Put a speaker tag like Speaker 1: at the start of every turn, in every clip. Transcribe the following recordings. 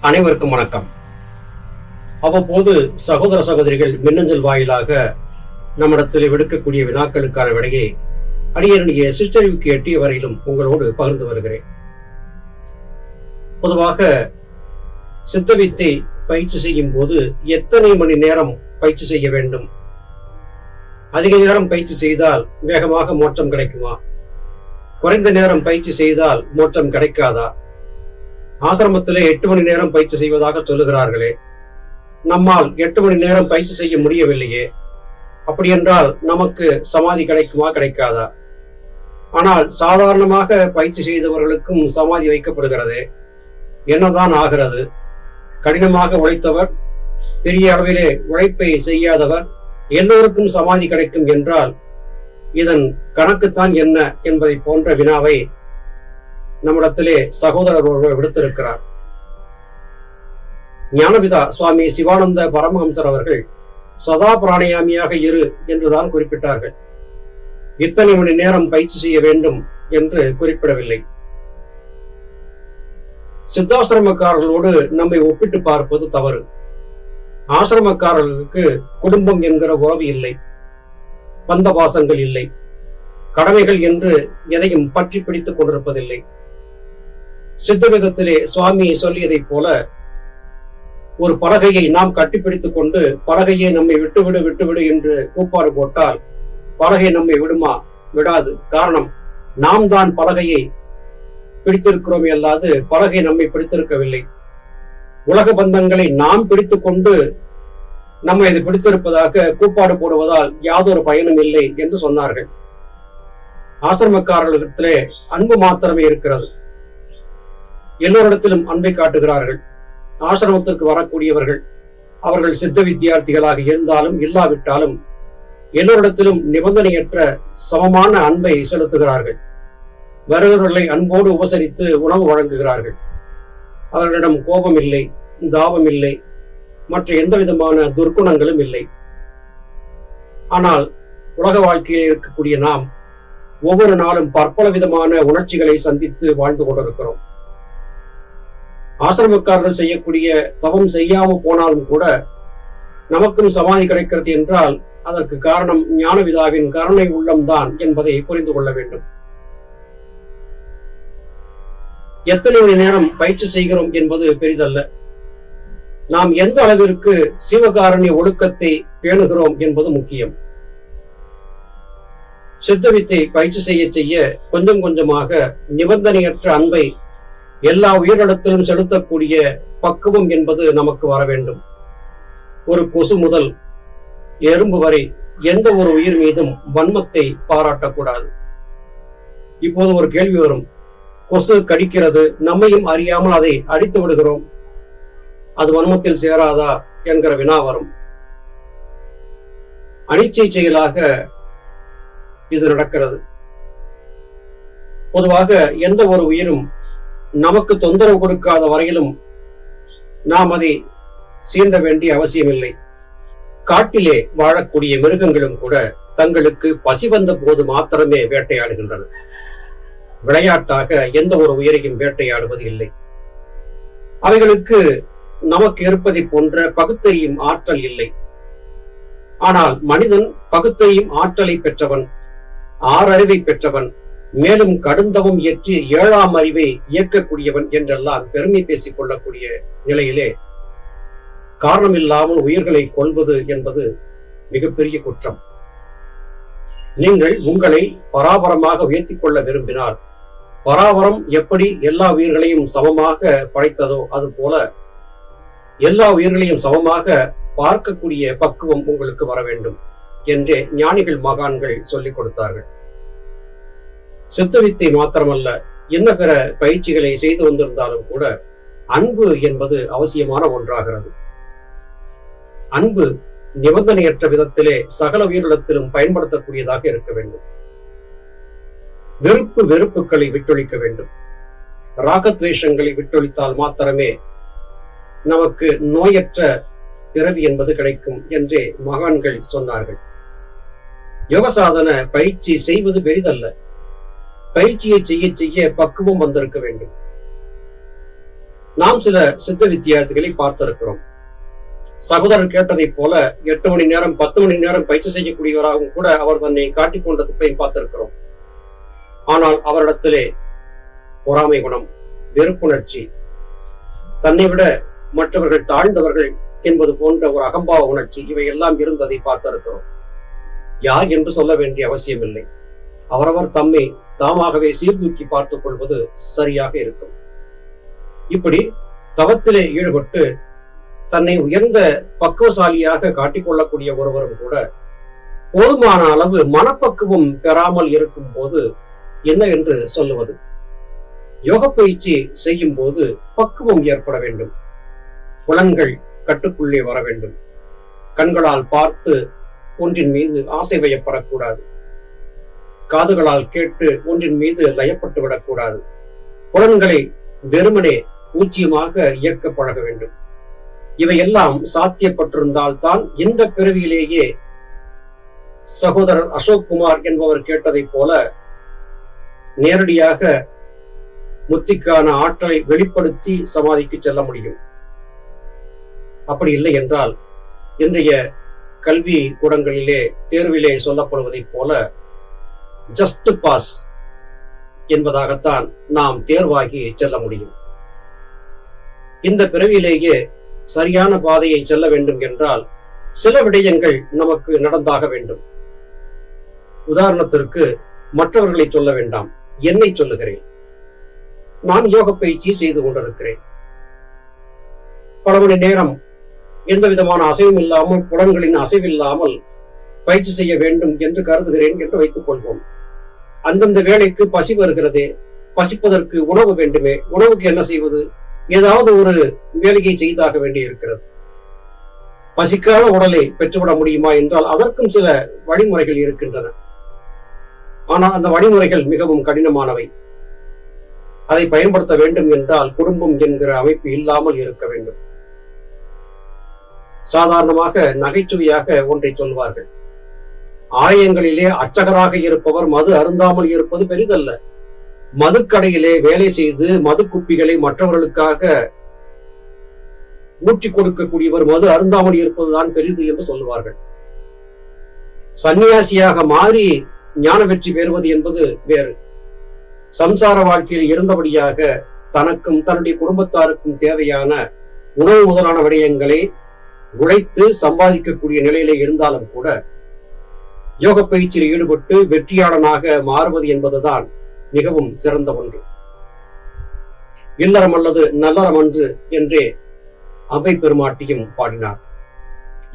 Speaker 1: அனைவருக்கும் வணக்கம். அவ்வப்போது சகோதர சகோதரிகள் மின்னஞ்சல் வாயிலாக நம்மிடத்தில் விடுக்கக்கூடிய வினாக்களுக்கான விடையை அடியனுடைய சிற்றறிவுக்கு எட்டிய வரையிலும் உங்களோடு பகிர்ந்து வருகிறேன். பொதுவாக சித்தவித்தை பயிற்சி செய்யும் போது எத்தனை மணி நேரம் பயிற்சி செய்ய வேண்டும்? அதிக நேரம் பயிற்சி செய்தால் வேகமாக மோட்சம் கிடைக்குமா? குறைந்த நேரம் பயிற்சி செய்தால் மோட்சம் கிடைக்காதா? ஆசிரமத்திலே 8 மணி நேரம் பயிற்சி செய்வதாக சொல்லுகிறார்களே, நம்மால் 8 மணி நேரம் பயிற்சி செய்ய முடியவில்லையே, அப்படி என்றால் நமக்கு சமாதி கிடைக்குமா கிடைக்காதா? ஆனால் சாதாரணமாக பயிற்சி செய்தவர்களுக்கும் சமாதி வைக்கப்படுகிறது. என்னதான் ஆகிறது? கடினமாக உழைத்தவர், பெரிய அளவிலே உழைப்பை செய்யாதவர் எல்லோருக்கும் சமாதி கிடைக்கும் என்றால் இதன் கணக்குத்தான் என்ன என்பதை போன்ற வினாவை நம்மிடத்திலே சகோதரர் ஒருவர் விடுத்திருக்கிறார். ஞானபிதா சுவாமி சிவானந்த பரமஹம்சர் அவர்கள் சதா பிராணயாமியாக இரு என்றுதான் குறிப்பிட்டார்கள். இத்தனை மணி நேரம் பயிற்சி செய்ய வேண்டும் என்று குறிப்பிடவில்லை. சித்தாசிரமக்காரர்களோடு நம்மை ஒப்பிட்டு பார்ப்பது தவறு. ஆசிரமக்காரர்களுக்கு குடும்பம் என்கிற உறவு இல்லை, பந்த பாசங்கள் இல்லை, கடமைகள் என்று எதையும் பற்றி பிடித்துக் கொண்டிருப்பதில்லை. சித்தவிதத்திலே சுவாமி சொல்லியதைப் போல ஒரு பலகையை நாம் கட்டிப்பிடித்துக் கொண்டு பலகையை நம்மை விட்டுவிடு என்று கூப்பாடு போட்டால் பலகை நம்மை விடுமா? விடாது. காரணம், நாம் தான் பலகையை பிடித்திருக்கிறோமே அல்லாது பலகை நம்மை பிடித்திருக்கவில்லை. உலக பந்தங்களை நாம் பிடித்துக் கொண்டு நம்மை இது பிடித்திருப்பதாக கூப்பாடு போடுவதால் யாதொரு பயனும் இல்லை என்று சொன்னார்கள். ஆசிரமக்காரர்களிடத்திலே அன்பு மாத்திரமே இருக்கிறது. எல்லோரிடத்திலும் அன்பை காட்டுகிறார்கள். ஆசிரமத்திற்கு வரக்கூடியவர்கள் அவர்கள் சித்த வித்தியார்த்திகளாக இருந்தாலும் இல்லாவிட்டாலும் எல்லோரிடத்திலும் நிபந்தனையற்ற சமமான அன்பை செலுத்துகிறார்கள். வருகிறவர்களை அன்போடு உபசரித்து உணவு வழங்குகிறார்கள். அவர்களிடம் கோபம் இல்லை, தாபம் இல்லை, மற்ற எந்த விதமான துர்க்குணங்களும் இல்லை. ஆனால் உலக வாழ்க்கையில் இருக்கக்கூடிய நாம் ஒவ்வொரு நாளும் பற்பல விதமான உணர்ச்சிகளை சந்தித்து வாழ்ந்து கொண்டிருக்கிறோம். ஆசிரமக்காரர்கள் செய்யக்கூடிய தவம் செய்யாமல் போனாலும் கூட நமக்கும் சமாதி கிடைக்கிறது என்றால் அதற்கு காரணம் ஞானவிதாவின் கருணை உள்ளம்தான் என்பதை புரிந்து கொள்ள வேண்டும். எத்தனை மணி நேரம் பயிற்சி செய்கிறோம் என்பது பெரிதல்ல. நாம் எந்த அளவிற்கு சிவகாருண்ய ஒழுக்கத்தை பேணுகிறோம் என்பது முக்கியம். சித்தவித்தை பயிற்சி செய்ய செய்ய கொஞ்சம் கொஞ்சமாக நிபந்தனையற்ற அன்பை எல்லா உயிரிடத்திலும் செலுத்தக்கூடிய பக்குவம் என்பது நமக்கு வர வேண்டும். ஒரு கொசு முதல் எறும்பு வரை எந்த ஒரு உயிர் மீதும் வன்மத்தை பாராட்டக்கூடாது. இப்போது ஒரு கேள்வி வரும், கொசு கடிக்கிறது, நம்மையும் அறியாமல் அதை அடித்து விடுகிறோம், அது வன்மத்தில் சேராதா என்கிற வினா வரும். அனிச்சை செயலாக இது நடக்கிறது. பொதுவாக எந்த ஒரு உயிரும் நமக்கு தொந்தரவு கொடுக்காத வரையிலும் நாம் அதை சீண்ட வேண்டிய அவசியமில்லை. காட்டிலே வாழக்கூடிய மிருகங்களும் கூட தங்களுக்கு பசி வந்த போது மாத்திரமே வேட்டையாடுகின்றன. விளையாட்டாக எந்த ஒரு உயிரையும் வேட்டையாடுவது இல்லை. அவைகளுக்கு நமக்கு இருப்பதை போன்ற பகுத்தறியும் ஆற்றல் இல்லை. ஆனால் மனிதன் பகுத்தறியும் ஆற்றலை பெற்றவன், ஆறறிவை பெற்றவன், மேலும் கடுந்தவம் இயற்றி 7ஆம் அறிவை இயக்கக்கூடியவன் என்றெல்லாம் பெருமை பேசிக் கொள்ளக்கூடிய நிலையிலே காரணம் இல்லாமல் உயிர்களை கொல்வது என்பது மிகப்பெரிய குற்றம். நீங்கள் உங்களை பராபரமாக உயர்த்திக் கொள்ள விரும்பினால் பராபரம் எப்படி எல்லா உயிர்களையும் சமமாக படைத்ததோ அது போல எல்லா உயிர்களையும் சமமாக பார்க்கக்கூடிய பக்குவம் உங்களுக்கு வர வேண்டும் என்றே ஞானிகள் மகான்கள் சொல்லிக் கொடுத்தார்கள். சித்தவித்தை மாத்திரமல்ல, என்ன பிற பயிற்சிகளை செய்து வந்திருந்தாலும் கூட அன்பு என்பது அவசியமான ஒன்றாகிறது. அன்பு நிபந்தனையற்ற விதத்திலே சகல உயிரிடத்திலும் பயன்படுத்தக்கூடியதாக இருக்க வேண்டும். வெறுப்புகளை விட்டொழிக்க வேண்டும். ராகத்வேஷங்களை விட்டொழித்தால் மாத்திரமே நமக்கு நோயற்ற பிறவி என்பது கிடைக்கும் என்றே மகான்கள் சொன்னார்கள். யோக சாதன பயிற்சி செய்வது பெரிதல்ல. பயிற்சியை செய்ய செய்ய பக்குவம் வந்திருக்க வேண்டும். நாம் சில சித்த வித்தியார்த்திகளை பார்த்திருக்கிறோம். சகோதரர் கேட்டதைப் போல 8 மணி நேரம் 10 மணி நேரம் பயிற்சி செய்யக்கூடியவராகவும் கூட அவர் தன்னை காட்டிக் கொண்டதை பார்த்திருக்கிறோம். ஆனால் அவரிடத்திலே பொறாமை குணம், வெறுப்புணர்ச்சி, தன்னை விட மற்றவர்கள் தாழ்ந்தவர்கள் என்பது போன்ற ஒரு அகம்பாவ உணர்ச்சி இவையெல்லாம் இருந்ததை பார்த்திருக்கிறோம். யார் என்று சொல்ல வேண்டிய அவசியம் இல்லை. அவரவர் தம்மை தாமாகவே சீர்தூக்கி பார்த்துக் கொள்வது சரியாக இருக்கும். இப்படி தவத்திலே ஈடுபட்டு தன்னை உயர்ந்த பக்குவசாலியாக காட்டிக்கொள்ளக்கூடிய ஒருவரும் கூட போதுமான அளவு மனப்பக்குவம் பெறாமல் இருக்கும் போது என்ன என்று சொல்லுவது? யோக பயிற்சி செய்யும் போது பக்குவம் ஏற்பட வேண்டும். புலன்கள் கட்டுக்குள்ளே வர வேண்டும். கண்களால் பார்த்து ஒன்றின் மீது ஆசை வயப்படக்கூடாது. காதுகளால் கேட்டு ஒன்றின் மீது லயப்பட்டு விடக்கூடாது. புலன்களை வெறுமனே பூஜ்யமாக இயக்க பழக வேண்டும். இவையெல்லாம் சாத்தியப்பட்டிருந்தால் தான் இந்த பிறவியிலேயே சகோதரர் அசோக் குமார் என்பவர் கேட்டதை போல நேரடியாக முத்திக்கான ஆற்றலை வெளிப்படுத்தி சமாதிக்கு செல்ல முடியும். அப்படி இல்லை என்றால் இன்றைய கல்வி கூடங்களிலே தேர்விலே சொல்லப்படுவதைப் போல ஜஸ்ட் பாஸ் என்பதாகத்தான் நாம் தேர்வாகி செல்ல முடியும். இந்த பிறவியிலேயே சரியான பாதையை செல்ல வேண்டும் என்றால் சில விடயங்கள் நமக்கு நடந்தாக வேண்டும். உதாரணத்திற்கு மற்றவர்களை சொல்ல வேண்டாம், என்னை சொல்லுகிறேன். நான் யோக பயிற்சி செய்து கொண்டிருக்கிறேன். பல மணி நேரம் எந்த விதமான அசைவும் இல்லாமல், புலன்களின் அசைவில்லாமல் பயிற்சி செய்ய வேண்டும் என்று கருதுகிறேன் என்று வைத்துக் கொள்வோம். அந்தந்த வேளைக்கு பசி வருகிறதே, பசிப்பதற்கு உணவு வேண்டுமே, உணவுக்கு என்ன செய்வது? ஏதாவது ஒரு வேலையை செய்தாக வேண்டி இருக்கிறது. பசிக்காத உடலை பெற்றுவிட முடியுமா என்றால் அதற்கும் சில வழிமுறைகள் இருக்கின்றன. ஆனால் அந்த வழிமுறைகள் மிகவும் கடினமானவை. அதை பயன்படுத்த வேண்டும் என்றால் குடும்பம் என்கிற அமைப்பு இல்லாமல் இருக்க வேண்டும். சாதாரணமாக நகைச்சுவையாக ஒன்றை சொல்வார்கள். ஆலயங்களிலே அர்ச்சகராக இருப்பவர் மது அருந்தாமல் இருப்பது பெரிதல்ல. மதுக்கடையிலே வேலை செய்து மது குப்பிகளை மற்றவர்களுக்காக ஊற்றி கொடுக்கக்கூடியவர் மது அருந்தாமல் இருப்பதுதான் பெரிது என்று சொல்லுவார்கள். சன்னியாசியாக மாறி ஞான வெற்றி பெறுவது என்பது வேறு. சம்சார வாழ்க்கையில் இருந்தபடியாக தனக்கும் தன்னுடைய குடும்பத்தாருக்கும் தேவையான உணவு முதலான விடயங்களை உழைத்து சம்பாதிக்கக்கூடிய நிலையிலே இருந்தாலும் கூட யோக பயிற்சியில் ஈடுபட்டு வெற்றியாளனாக மாறுவது என்பதுதான் மிகவும் சிறந்த ஒன்று. இல்லறம் அல்லது நல்லறம் அன்று என்றே அவை பெருமாட்டியும் பாடினார்.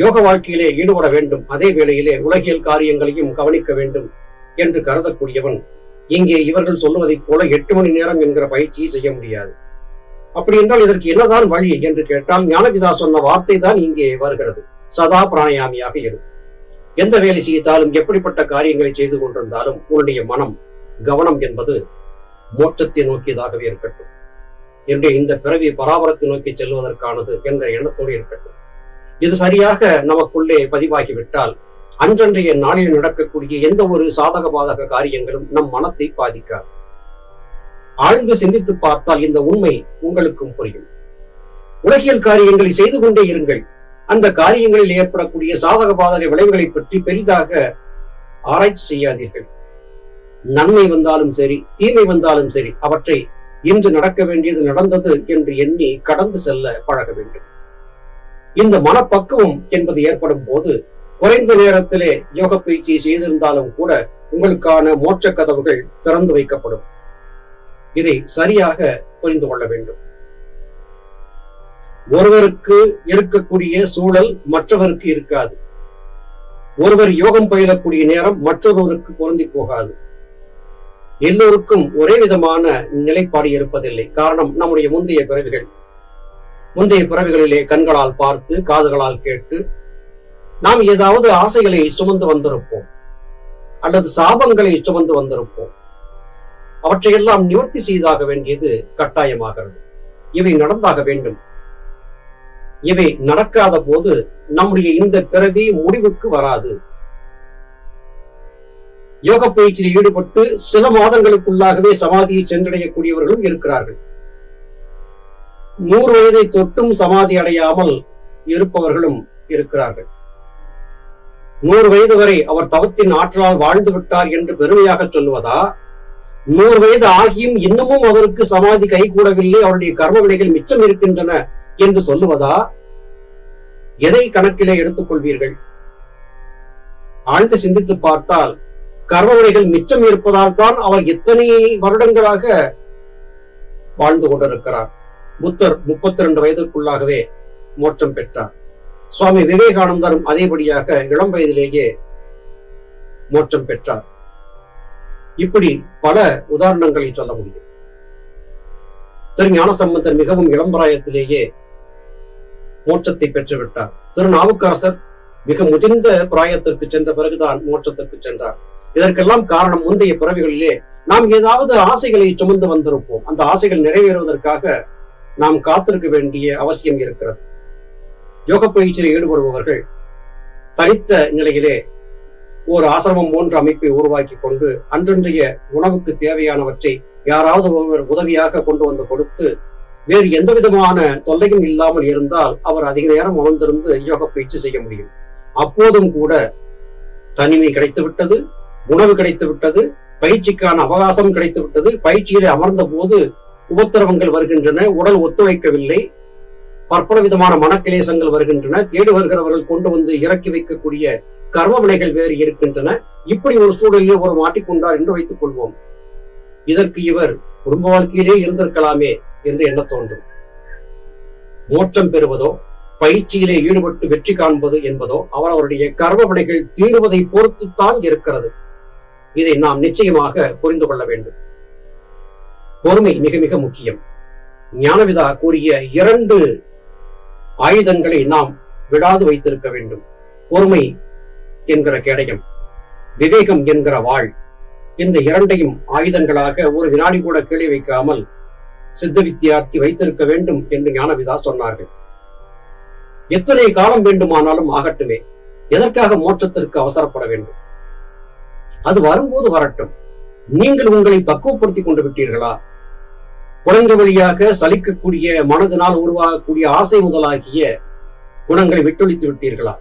Speaker 1: யோக வாழ்க்கையிலே ஈடுபட வேண்டும், அதே வேளையிலே உலகியல் காரியங்களையும் கவனிக்க வேண்டும் என்று கருதக்கூடியவன் இங்கே இவர்கள் சொல்லுவதைப் போல 8 மணி நேரம் என்கிற பயிற்சியை செய்ய முடியாது. அப்படி என்றால் இதற்கு என்னதான் வழி என்று கேட்டால் ஞானபிதா சொன்ன வார்த்தை தான் இங்கே வருகிறது. சதா பிராணயாமியாக இரு. எந்த வேலை செய்தாலும், எப்படிப்பட்ட காரியங்களை செய்து கொண்டிருந்தாலும் உன்னுடைய மனம், கவனம் என்பது மோட்சத்தை நோக்கியதாகவே இருக்கட்டும். என்று இந்த பிறவி பராபரத்தை நோக்கி செல்வதற்கானது என்கிற எண்ணத்தோடு இருக்கட்டும். இது சரியாக நமக்குள்ளே பதிவாகிவிட்டால் அன்றன்றைய நாளில் நடக்கக்கூடிய எந்த ஒரு சாதக பாதக காரியங்களும் நம் மனத்தை பாதிக்காது. ஆழ்ந்து சிந்தித்து பார்த்தால் இந்த உண்மை உங்களுக்கும் புரியும். உலகியல் காரியங்களை செய்து கொண்டே இருங்கள். அந்த காரியங்களில் ஏற்படக்கூடிய சாதக பாதக விளைவுகளை பற்றி பெரிதாக ஆராய்ச்சி செய்யாதீர்கள். நன்மை வந்தாலும் சரி, தீமை வந்தாலும் சரி, அவற்றை இன்று நடக்க வேண்டியது நடந்தது என்று எண்ணி கடந்து செல்ல பழக வேண்டும். இந்த மனப்பக்குவம் என்பது ஏற்படும் போது குறைந்த நேரத்திலே யோக பயிற்சி செய்திருந்தாலும் கூட உங்களுக்கான மோட்ச கதவுகள் திறந்து வைக்கப்படும். இதை சரியாக புரிந்து கொள்ள வேண்டும். ஒருவருக்கு இருக்கக்கூடிய சூழல் மற்றவருக்கு இருக்காது. ஒருவர் யோகம் பயிலக்கூடிய நேரம் மற்றொருவருக்கு பொருந்தி போகாது. எல்லோருக்கும் ஒரே விதமான நிலைப்பாடு இருப்பதில்லை. காரணம், நம்முடைய முந்தைய பிறவிகளிலே கண்களால் பார்த்து காதுகளால் கேட்டு நாம் ஏதாவது ஆசைகளை சுமந்து வந்திருப்போம், அல்லது சாபங்களை சுமந்து வந்திருப்போம். அவற்றையெல்லாம் நிவர்த்தி செய்தாக வேண்டியது கட்டாயமாகிறது. இவை நடந்தாக வேண்டும். இவை நடக்காத போது நம்முடைய இந்த பிறவி முடிவுக்கு வராது. யோக பயிற்சியில் ஈடுபட்டு சில மாதங்களுக்குள்ளாகவே சமாதியை சென்றடையக்கூடியவர்களும் இருக்கிறார்கள். 100 வயதை தொட்டும் சமாதி அடையாமல் இருப்பவர்களும் இருக்கிறார்கள். 100 வயது வரை அவர் தவத்தின் ஆற்றலால் வாழ்ந்து விட்டார் என்று பெருமையாக சொல்லுவதா, 100 வயது ஆகியும் இன்னமும் அவருக்கு சமாதி கைகூடவில்லை, அவருடைய கர்ம வினைகள் மிச்சம் இருக்கின்றன என்று சொல்லுவதா, எதை கணக்கிலே எடுத்துக் கொள்வீர்கள்? ஆழ்ந்து சிந்தித்து பார்த்தால் கர்ம வினைகள் மிச்சம் இருப்பதால் தான் அவர் எத்தனை வருடங்களாக வாழ்ந்து கொண்டிருக்கிறார். புத்தர் 32 வயதுக்குள்ளாகவே மோட்சம் பெற்றார். சுவாமி விவேகானந்தரும் அதேபடியாக இளம் வயதிலேயே மோட்சம் பெற்றார். இப்படி பல உதாரணங்களை சொல்ல முடியும். திருஞானசம்பந்தர் மிகவும் இளம்பிராயத்திலேயே மோட்சத்தை பெற்றுவிட்டார். திருநாவுக்கரசர் மிக முதிர்ந்த பிராயத்திற்கு சென்ற பிறகுதான் மோட்சத்திற்கு சென்றார். இதற்கெல்லாம் காரணம் முந்தைய பிறவிகளிலே நாம் ஏதாவது ஆசைகளை சுமந்து வந்திருப்போம். அந்த ஆசைகள் நிறைவேறுவதற்காக நாம் காத்திருக்க வேண்டிய அவசியம் இருக்கிறது. யோக பயிற்சியில் ஈடுபடுபவர்கள் தனித்த நிலையிலே ஒரு ஆசிரமம் போன்ற அமைப்பை உருவாக்கி கொண்டு அன்றன்றைய உணவுக்கு தேவையானவற்றை யாராவது ஒருவர் உதவியாக கொண்டு வந்து கொடுத்து வேறு எந்த விதமான தொல்லையும் இல்லாமல் இருந்தால் அவர் அதிக நேரம் அமர்ந்திருந்து யோக பயிற்சி செய்ய முடியும். அப்போதும் கூட தனிமை கிடைத்து விட்டது, உணவு கிடைத்து விட்டது, பயிற்சிக்கான அவகாசம் கிடைத்து விட்டது. பயிற்சியிலே அமர்ந்த போது உபத்திரவங்கள் வருகின்றன, உடல் ஒத்துழைக்கவில்லை, பற்பல விதமான மனக்கிலேசங்கள் வருகின்றன, தேடி வருகிறவர்கள் கொண்டு வந்து இறக்கி வைக்கக்கூடிய கர்ம வினைகள் வேறு இருக்கின்றன. இப்படி ஒரு சூழலிலே ஒரு மாட்டிக்கொண்டார் என்று வைத்துக் கொள்வோம். இதற்கு இவர் குடும்ப வாழ்க்கையிலே இருந்திருக்கலாமே என்று எண்ண தோன்றும். மோட்சம் பெறுவதோ பயிற்சியிலே ஈடுபட்டு வெற்றி காண்பது என்பதோ அவரவருடைய கர்ம வினைகள் தீர்வதை பொறுத்துத்தான் இருக்கிறது. இதை நாம் நிச்சயமாக புரிந்து கொள்ள வேண்டும். பொறுமை மிக மிக முக்கியம். ஞானவிதா கூறிய 2 ஆயுதங்களை நாம் விடாது வைத்திருக்க வேண்டும். பொறுமை என்கிற கேடயம், விவேகம் என்கிற வாள். இந்த 2ஐயும் ஆயுதங்களாக ஒரு வினாடி கூட கீழே வைக்காமல் சித்த வித்தியார்த்தி வைத்திருக்க வேண்டும் என்று ஞானவிதா சொன்னார்கள். எத்தனை காலம் வேண்டுமானாலும் ஆகட்டுமே, எதற்காக மோட்சத்திற்கு அவசரப்பட வேண்டும்? அது வரும்போது வரட்டும். நீங்கள் உங்களை பக்குவப்படுத்திக் கொண்டு விட்டீர்களா? குழந்தை வழியாக சலிக்கக்கூடிய மனதினால் உருவாகக்கூடிய ஆசை முதலாகிய குணங்களை விட்டொழித்து விட்டீர்களா?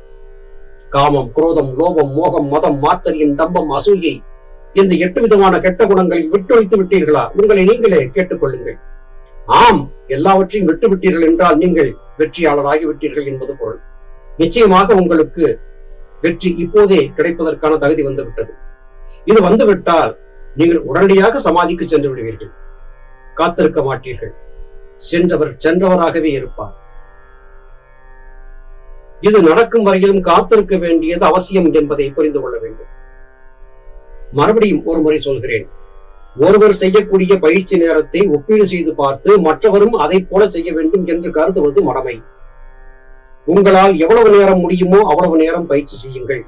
Speaker 1: காமம், குரோதம், லோபம், மோகம், மதம், மாத்தரியம், டம்பம், அசூயை இந்த 8 விதமான கெட்ட குணங்களை விட்டொழித்து விட்டீர்களா? உங்களை நீங்களே கேட்டுக்கொள்ளுங்கள். ஆம், எல்லாவற்றையும் விட்டு விட்டீர்கள் என்றால் நீங்கள் வெற்றியாளராகி விட்டீர்கள் என்பது பொருள். நிச்சயமாக உங்களுக்கு வெற்றி இப்போதே கிடைப்பதற்கான தகுதி வந்துவிட்டது. இது வந்துவிட்டால் நீங்கள் உடனடியாக சமாதிக்கு சென்று விடுவீர்கள். காத்திருக்க மாட்டீர்கள். சென்றவர் சென்றவராகவே இருப்பார். இது நடக்கும் வரையிலும் காத்திருக்க வேண்டியது அவசியம் என்பதை புரிந்து கொள்ள வேண்டும். மறுபடியும் ஒரு முறை சொல்கிறேன். ஒருவர் செய்யக்கூடிய பயிற்சி நேரத்தை ஒப்பீடு செய்து பார்த்து மற்றவரும் அதை போல செய்ய வேண்டும் என்று கருதுவது மடமை. உங்களால் எவ்வளவு நேரம் முடியுமோ அவ்வளவு நேரம் பயிற்சி செய்யுங்கள்.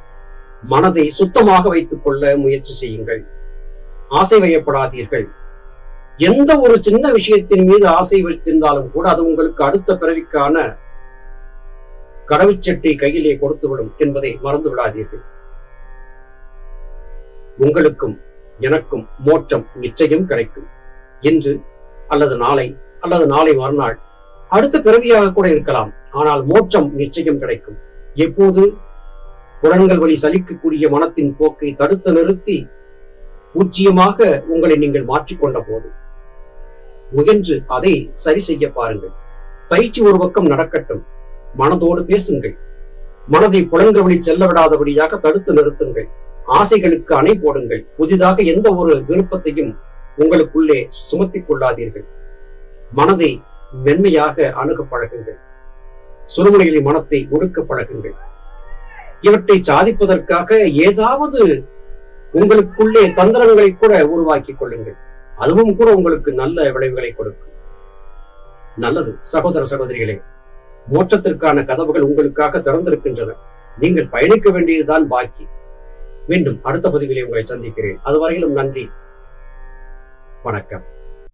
Speaker 1: மனதை சுத்தமாக வைத்துக் கொள்ள முயற்சி செய்யுங்கள். ஆசை வயப்படாதீர்கள். எந்த ஒரு சின்ன விஷயத்தின் மீது ஆசை வைத்திருந்தாலும் கூட அது உங்களுக்கு அடுத்த பிறவிக்கான கடவுச்சட்டை கையிலே கொடுத்துவிடும் என்பதை மறந்து விடாதீர்கள். உங்களுக்கும் எனக்கும் மோட்சம் நிச்சயம் கிடைக்கும். இன்று அல்லது நாளை அல்லது நாளை மறுநாள், அடுத்த பிறவியாக கூட இருக்கலாம். ஆனால் மோட்சம் நிச்சயம் கிடைக்கும். எப்போது? புலன்கள் வழி சலிக்கக்கூடிய மனத்தின் போக்கை தடுத்து நிறுத்தி பூஜ்ஜியமாக உங்களை நீங்கள் மாற்றிக்கொண்ட போது முயன்று அதை சரி செய்ய பாருங்கள். பயிற்சி ஒரு பக்கம் நடக்கட்டும். மனதோடு பேசுங்கள். மனதை புலன்கள் வழி செல்ல விடாதபடியாக தடுத்து நிறுத்துங்கள். ஆசைகளுக்கு அணை போடுங்கள். புதிதாக எந்த ஒரு விருப்பத்தையும் உங்களுக்குள்ளே சுமத்திக் கொள்ளாதீர்கள். மனதை மென்மையாக அணுக பழகுங்கள். சுருமுனைகளில் மனத்தை ஒடுக்க பழகுங்கள். இவற்றை சாதிப்பதற்காக ஏதாவது உங்களுக்குள்ளே தந்திரங்களை கூட உருவாக்கிக் கொள்ளுங்கள். அதுவும் கூட உங்களுக்கு நல்ல விளைவுகளை கொடுக்கும். நல்லது சகோதர சகோதரிகளே, மோட்சத்திற்கான கதவுகள் உங்களுக்காக திறந்திருக்கின்றன. நீங்கள் பயணிக்க வேண்டியதுதான் பாக்கி. மீண்டும் அடுத்த பதிவிலே உங்களை சந்திக்கிறேன். அதுவரையிலும் நன்றி, வணக்கம்.